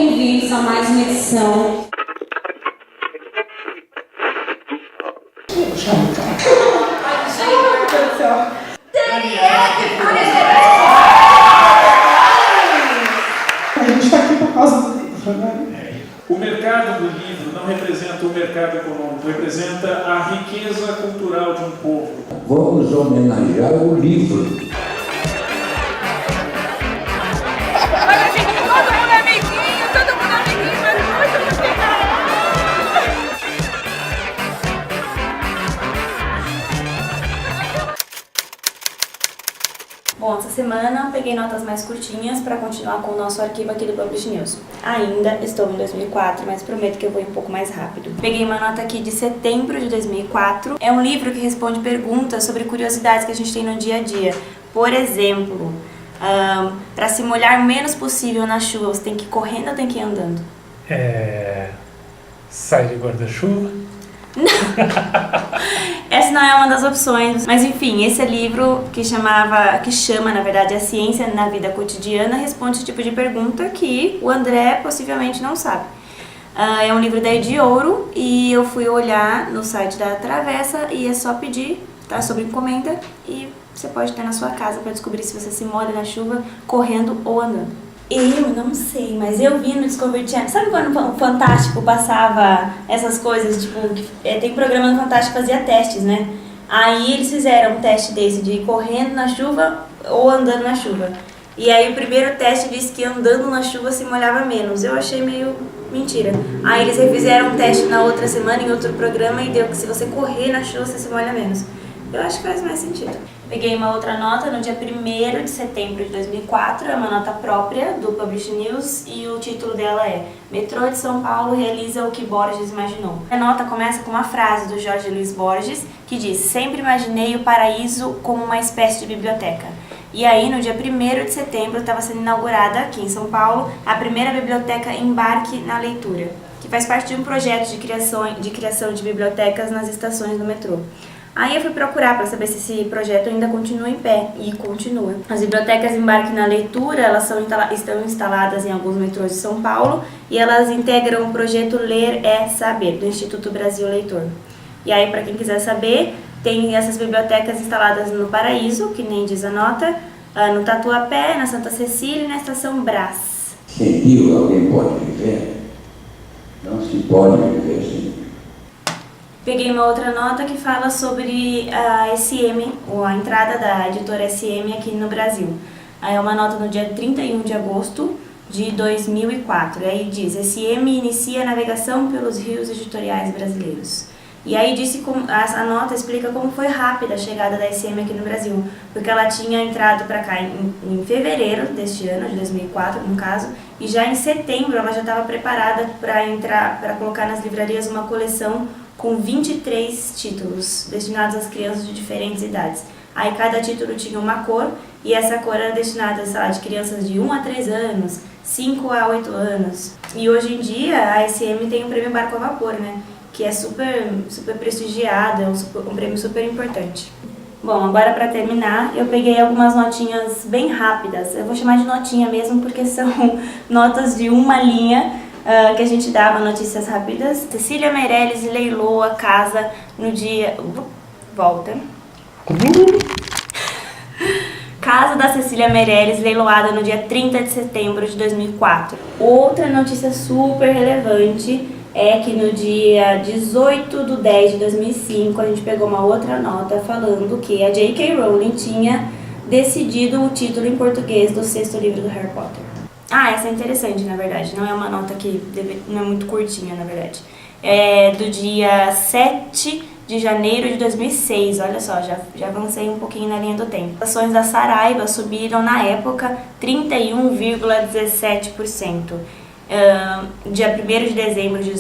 Bem-vindos a mais uma edição. A gente está aqui por causa do livro, né? O mercado do livro não representa o mercado econômico, representa a riqueza cultural de um povo. Vamos homenagear o livro. Mas assim, todo mundo é amiguinho, mas muito no final. Bom, essa semana eu peguei notas mais curtinhas para continuar com o nosso arquivo aqui do Publish News. Ainda estou em 2004, mas prometo que eu vou ir um pouco mais rápido. Peguei uma nota aqui de setembro de 2004. É um livro que responde perguntas sobre curiosidades que a gente tem no dia a dia. Por exemplo, para se molhar o menos possível na chuva, você tem que ir correndo ou tem que ir andando? Sai de guarda-chuva? Essa não é uma das opções, mas enfim, esse livro que chama, na verdade, A Ciência na Vida Cotidiana, responde esse tipo de pergunta que o André possivelmente não sabe. É um livro da Ediouro e eu fui olhar no site da Travessa e é só pedir, tá, sobre encomenda, e você pode ter na sua casa para descobrir se você se molha na chuva correndo ou andando. Eu não sei, mas eu vi no Discovery Channel. Sabe quando o Fantástico passava essas coisas, tipo, tem um programa no Fantástico que fazia testes, né? Aí eles fizeram um teste desse de ir correndo na chuva ou andando na chuva. E aí o primeiro teste disse que andando na chuva se molhava menos. Eu achei meio mentira. Aí eles refizeram um teste na outra semana em outro programa e deu que se você correr na chuva você se molha menos. Eu acho que faz mais sentido. Peguei uma outra nota no dia 1º de setembro de 2004, é uma nota própria do Publish News e o título dela é Metrô de São Paulo realiza o que Borges imaginou. A nota começa com uma frase do Jorge Luiz Borges que diz: sempre imaginei o paraíso como uma espécie de biblioteca. E aí, no dia 1º de setembro, estava sendo inaugurada aqui em São Paulo a primeira biblioteca Embarque na Leitura, que faz parte de um projeto de criação de bibliotecas nas estações do metrô. Aí eu fui procurar para saber se esse projeto ainda continua em pé, e continua. As bibliotecas Embarque na Leitura, elas estão instaladas em alguns metrôs de São Paulo e elas integram o projeto Ler é Saber, do Instituto Brasil Leitor. E aí, para quem quiser saber, tem essas bibliotecas instaladas no Paraíso, que nem diz a nota, no Tatuapé, na Santa Cecília e na Estação Brás. Sem Rio alguém pode viver? Não se pode viver sem. Peguei uma outra nota que fala sobre a SM, ou a entrada da editora SM aqui no Brasil. É uma nota no dia 31 de agosto de 2004. Aí diz: SM inicia a navegação pelos rios editoriais brasileiros. E aí a nota explica como foi rápida a chegada da SM aqui no Brasil, porque ela tinha entrado para cá em fevereiro deste ano, de 2004 no caso, e já em setembro ela já estava preparada para colocar nas livrarias uma coleção com 23 títulos destinados às crianças de diferentes idades. Aí cada título tinha uma cor e essa cor era destinada, sei lá, de crianças de 1 a 3 anos, 5 a 8 anos. E hoje em dia a SM tem o prêmio Barco a Vapor, né? Que é super prestigiado, é um prêmio super importante. Bom, agora para terminar, eu peguei algumas notinhas bem rápidas. Eu vou chamar de notinha mesmo porque são notas de uma linha, que a gente dava notícias rápidas. Cecília Meirelles leilou a casa no dia... Volta. Casa da Cecília Meirelles leiloada no dia 30 de setembro de 2004. Outra notícia super relevante é que no dia 18/10/2005 a gente pegou uma outra nota falando que a J.K. Rowling tinha decidido o título em português do 6º livro do Harry Potter. Essa é interessante, na verdade. Não é uma nota que não é muito curtinha, na verdade. É do dia 7 de janeiro de 2006. Olha só, já avancei um pouquinho na linha do tempo. As ações da Saraiva subiram, na época, 31,17%. Dia 1º de dezembro de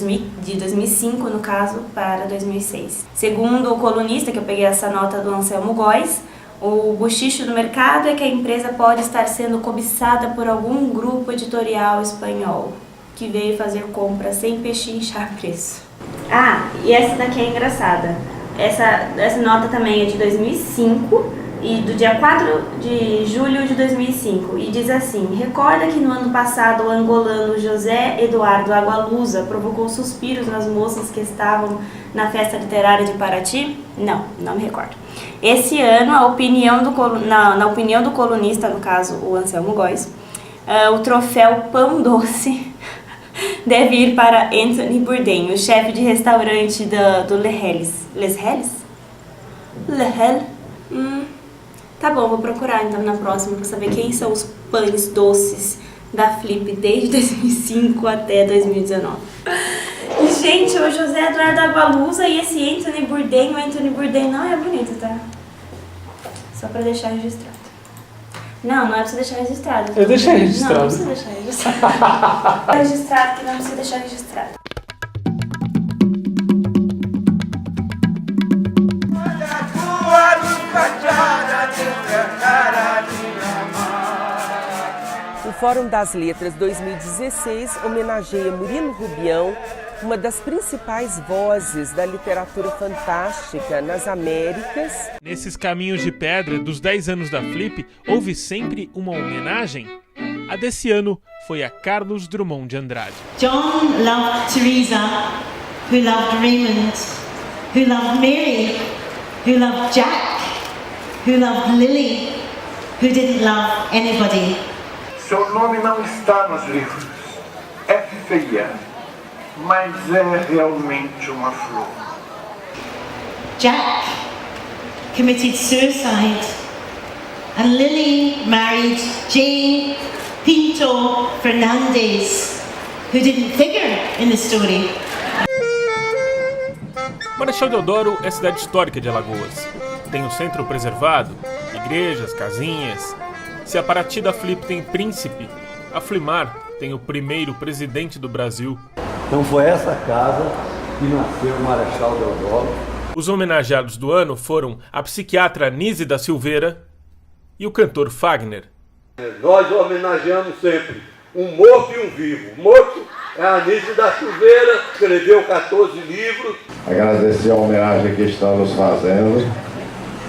2005, no caso, para 2006. Segundo o colunista, que eu peguei essa nota do Anselmo Góes, o bochicho do mercado é que a empresa pode estar sendo cobiçada por algum grupo editorial espanhol que veio fazer compras sem pechinchar preço. E essa daqui é engraçada. Essa nota também é de 2005 e do dia 4 de julho de 2005, e diz assim: recorda que no ano passado o angolano José Eduardo Agualusa provocou suspiros nas moças que estavam na festa literária de Paraty? Não me recordo. Esse ano, na opinião do colunista, no caso o Anselmo Góes, o troféu Pão Doce deve ir para Anthony Bourdain, o chefe de restaurante do Les Helles? Tá bom, vou procurar então na próxima para saber quem são os pães doces da Flip desde 2005 até 2019. Gente, o José Eduardo Agualusa e esse Anthony Bourdain, o Anthony Bourdain não é bonito, tá? Só pra deixar registrado. Não é pra você deixar registrado. Eu deixei registrado. Não precisa deixar registrado. Registrado que não precisa deixar registrado. O Fórum das Letras 2016 homenageia Murilo Rubião, uma das principais vozes da literatura fantástica nas Américas. Nesses caminhos de pedra dos 10 anos da Flip, houve sempre uma homenagem. A desse ano foi a Carlos Drummond de Andrade. John loved Teresa, who loved Raymond, who loved Mary, who loved Jack, who loved Lily, who didn't love anybody. Seu nome não está nos livros. É feia, mas é realmente uma flor. Jack committed suicide, and Lily married Jane Pinto Fernandez, who didn't figure in the story. Marechal Deodoro é cidade histórica de Alagoas. Tem o centro preservado, igrejas, casinhas. Se a Paraty da Flip tem príncipe, a Flimar tem o primeiro presidente do Brasil. Então foi essa casa que nasceu o Marechal Deodoro. Os homenageados do ano foram a psiquiatra Nise da Silveira e o cantor Fagner. Nós homenageamos sempre um morto e um vivo. O morto é a Nise da Silveira, escreveu 14 livros. Agradecer a homenagem que estão nos fazendo,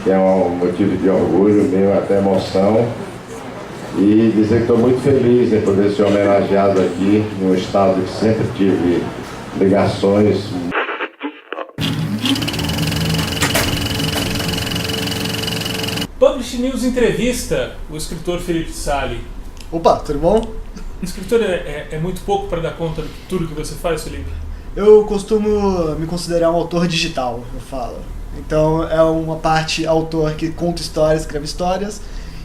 que é um motivo de orgulho, meu, até emoção. E dizer que estou muito feliz em poder ser homenageado aqui, num estado que sempre tive ligações. Publish News entrevista o escritor Felipe Sali. Opa, tudo bom? Escritor é muito pouco para dar conta de tudo que você faz, Felipe? Eu costumo me considerar um autor digital, eu falo. Então é uma parte autor que conta histórias, escreve histórias,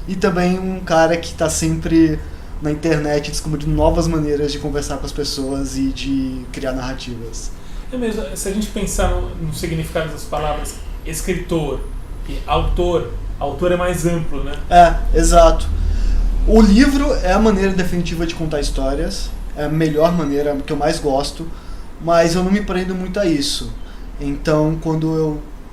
e também um cara que está sempre na internet descobrindo novas maneiras de conversar com as pessoas e de criar narrativas. É mesmo, se a gente pensar no significado das palavras escritor e autor é mais amplo, né? É, exato. O livro é a maneira definitiva de contar histórias, é a melhor maneira, que eu mais gosto, mas eu não me prendo muito a isso. Então,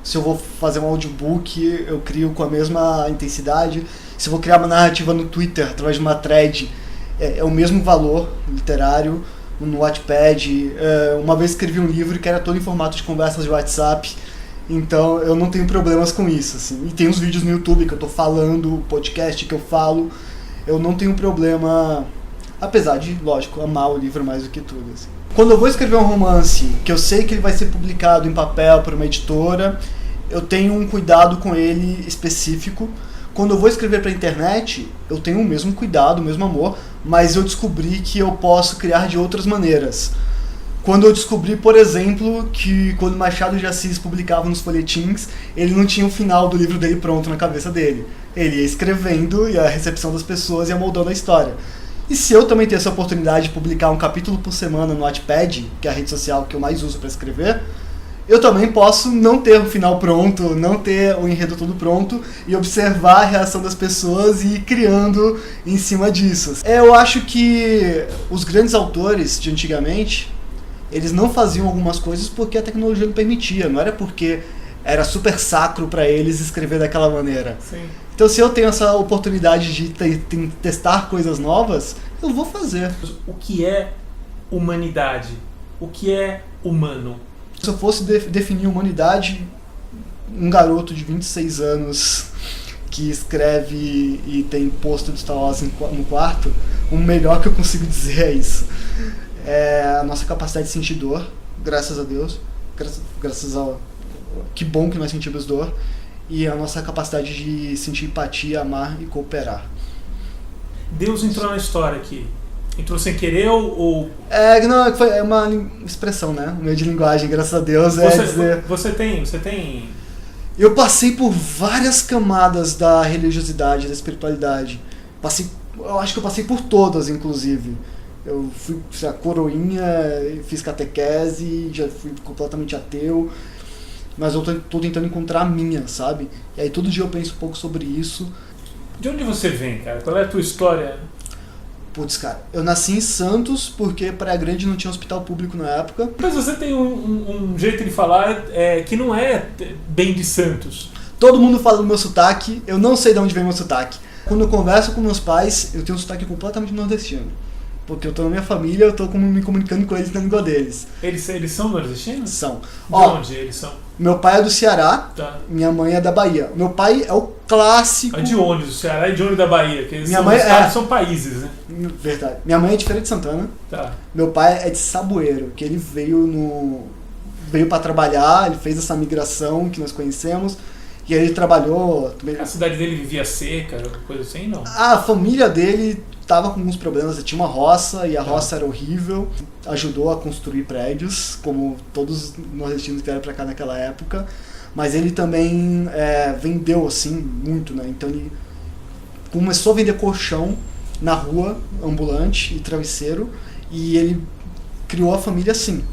se eu vou fazer um audiobook, eu crio com a mesma intensidade. Se eu vou criar uma narrativa no Twitter, através de uma thread, é o mesmo valor literário. No Wattpad, uma vez escrevi um livro que era todo em formato de conversas de WhatsApp, então eu não tenho problemas com isso, assim. E tem os vídeos no YouTube que eu tô falando, podcast que eu falo, eu não tenho problema, apesar de, lógico, amar o livro mais do que tudo, assim. Quando eu vou escrever um romance, que eu sei que ele vai ser publicado em papel por uma editora, eu tenho um cuidado com ele específico. Quando eu vou escrever para a internet, eu tenho o mesmo cuidado, o mesmo amor, mas eu descobri que eu posso criar de outras maneiras. Quando eu descobri, por exemplo, que quando Machado de Assis publicava nos folhetins, ele não tinha o final do livro dele pronto na cabeça dele. Ele ia escrevendo e a recepção das pessoas ia moldando a história. E se eu também ter essa oportunidade de publicar um capítulo por semana no Wattpad, que é a rede social que eu mais uso para escrever, eu também posso não ter o final pronto, não ter o enredo todo pronto e observar a reação das pessoas e ir criando em cima disso. Eu acho que os grandes autores de antigamente, eles não faziam algumas coisas porque a tecnologia não permitia, não era porque era super sacro para eles escrever daquela maneira. Sim. Então se eu tenho essa oportunidade de testar coisas novas, eu vou fazer. O que é humanidade? O que é humano? Se eu fosse definir humanidade, um garoto de 26 anos que escreve e tem pôster de Star Wars no quarto, o melhor que eu consigo dizer é isso. É a nossa capacidade de sentir dor, graças a Deus, graças ao... Que bom que nós sentimos dor, e a nossa capacidade de sentir empatia, amar e cooperar. Deus entrou na história aqui. Entrou sem querer ou... Não, é uma expressão, né? O meio de linguagem, graças a Deus, Você tem... Eu passei por várias camadas da religiosidade, da espiritualidade. Eu acho que eu passei por todas, inclusive. Eu fui a coroinha, fiz catequese, já fui completamente ateu. Mas eu tô tentando encontrar a minha, sabe? E aí todo dia eu penso um pouco sobre isso. De onde você vem, cara? Qual é a tua história? Putz, cara, eu nasci em Santos porque Praia Grande não tinha hospital público na época. Mas você tem um jeito de falar que não é bem de Santos. Todo mundo fala do meu sotaque, eu não sei de onde vem meu sotaque. Quando eu converso com meus pais, eu tenho um sotaque completamente nordestino. Porque eu tô na minha família, eu tô me comunicando com eles na língua deles. Eles são nordestinos? São. De onde eles são? Meu pai é do Ceará, minha mãe é da Bahia. Meu pai é o clássico... É de onde? Do Ceará e de onde da Bahia? Que minha mãe são países, né? Verdade. Minha mãe é de Feira de Santana. Tá. Meu pai é de Saboeiro, que ele veio para trabalhar, ele fez essa migração que nós conhecemos. E aí ele trabalhou... A cidade dele vivia seca, coisa assim, não? A família dele tava com alguns problemas, ele tinha uma roça e a roça era horrível. Ajudou a construir prédios, como todos os nordestinos que vieram para cá naquela época. Mas ele também vendeu, assim, muito, né? Então ele começou a vender colchão na rua, ambulante e travesseiro. E ele criou a família assim.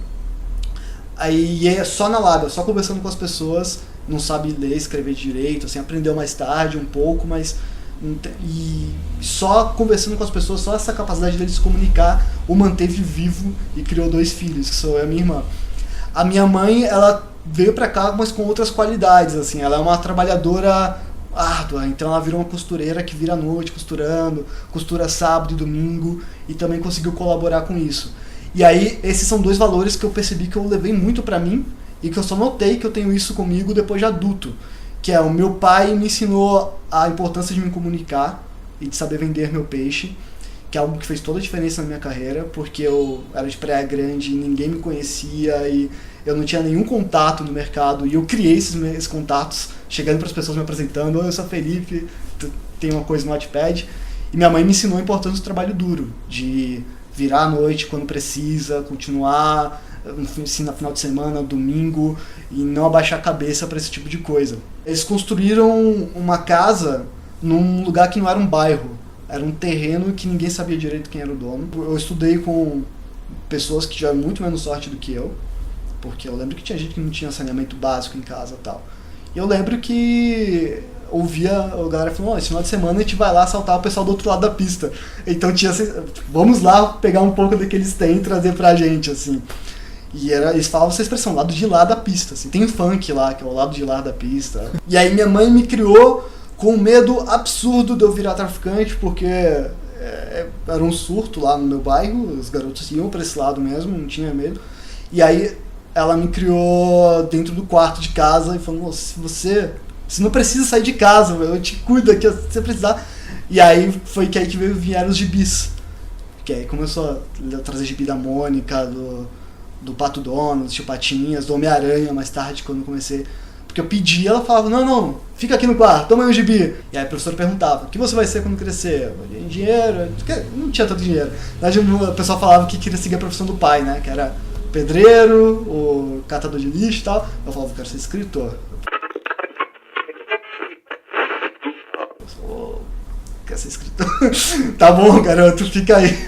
Aí é só na lábia, só conversando com as pessoas. Não sabe ler, escrever direito, assim, aprendeu mais tarde um pouco, mas... E só conversando com as pessoas, só essa capacidade dele se comunicar o manteve vivo e criou 2 filhos, que sou eu e a minha irmã. A minha mãe, ela veio pra cá, mas com outras qualidades, assim, ela é uma trabalhadora árdua, então ela virou uma costureira que vira à noite costurando, costura sábado e domingo, e também conseguiu colaborar com isso. E aí, esses são 2 valores que eu percebi que eu levei muito pra mim, e que eu só notei que eu tenho isso comigo depois de adulto, que é o meu pai me ensinou a importância de me comunicar e de saber vender meu peixe, que é algo que fez toda a diferença na minha carreira, porque eu era de Praia Grande e ninguém me conhecia e eu não tinha nenhum contato no mercado, e eu criei esses contatos, chegando para as pessoas me apresentando: eu sou Felipe, tem uma coisa no Wattpad. E minha mãe me ensinou a importância do trabalho duro, de virar à noite quando precisa, continuar assim, no final de semana, domingo, e não abaixar a cabeça para esse tipo de coisa. Eles construíram uma casa num lugar que não era um bairro, era um terreno que ninguém sabia direito quem era o dono. Eu estudei com pessoas que tiveram muito menos sorte do que eu, porque eu lembro que tinha gente que não tinha saneamento básico em casa e tal. E eu lembro que ouvia a galera falando: esse final de semana a gente vai lá assaltar o pessoal do outro lado da pista. Então tinha, vamos lá pegar um pouco do que eles têm e trazer pra gente, assim. E eles falavam essa expressão, lado de lá da pista, assim. Tem funk lá, que é o lado de lá da pista. E aí minha mãe me criou com um medo absurdo de eu virar traficante, porque era um surto lá no meu bairro, os garotos iam pra esse lado mesmo, não tinha medo. E aí ela me criou dentro do quarto de casa e falou: você não precisa sair de casa, eu te cuido aqui, se você precisar. E aí foi que vieram os gibis. Que aí começou a trazer gibi da Mônica, do Pato Donald, do Tio Patinhas, do Homem-Aranha mais tarde, quando eu comecei. Porque eu pedi, ela falava: não, fica aqui no quarto, toma aí um gibi. E aí a professora perguntava: o que você vai ser quando crescer? Eu falei: engenheiro. Não tinha tanto dinheiro. Na verdade, a pessoa falava que queria seguir a profissão do pai, né? Que era pedreiro, o catador de lixo e tal. Eu falava: eu quero ser escritor. Quer ser escritor? Tá bom, garoto, fica aí.